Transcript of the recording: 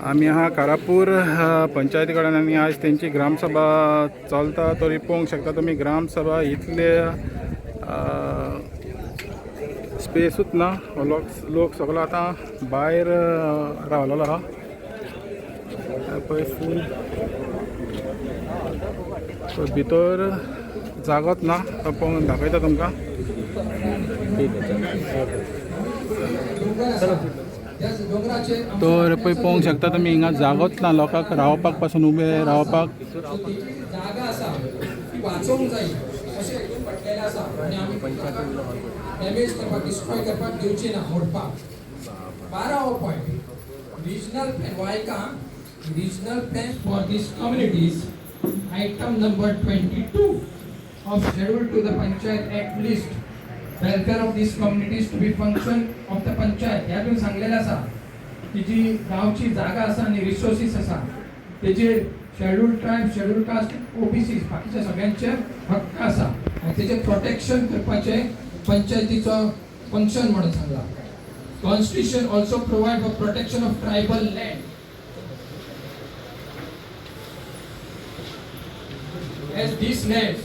आम्ही हा कारापूर पंचायतीकडून आणि आज त्यांची ग्रामसभा चालता तरी पळोवंक शकता तुम्ही. ग्रामसभा इतले स्पेसूच ना. लोक सगळो आता भायर रावलेलो आहा. पळय फूल भितर जागोच ना. पळोवन दाखयता तुमकां. तर पळय पळोवंक शकता तुमी हिंगा जागोच ना लोकांक रावपाक पासून उबे रावपाक. जागा आसा ती वाचोवंक जाय अशें हितून पडलेलें आसा आनी आमी डॅमेज करपाक डिस्ट्रॉय करपाक दिवची ना मोडपाक. 12 पॉयंट रिजनल प्लॅन वायका regional plan for this communities item number 22 of schedule to the panchayat act list welfare of these communities to be function of the panchayat. यातून सांगलेलं आसा की जी गावची जागा आसा आणि रिसोर्सेस आसा तेजेर schedule tribe schedule caste OBC बाकीच्या सगळ्यांचे हक्क आसा आणि तेजे प्रोटेक्शन करपाचे पंचायतीचो फंक्शन म्हणून सांगला. Constitution also provide for protection of tribal land as these lands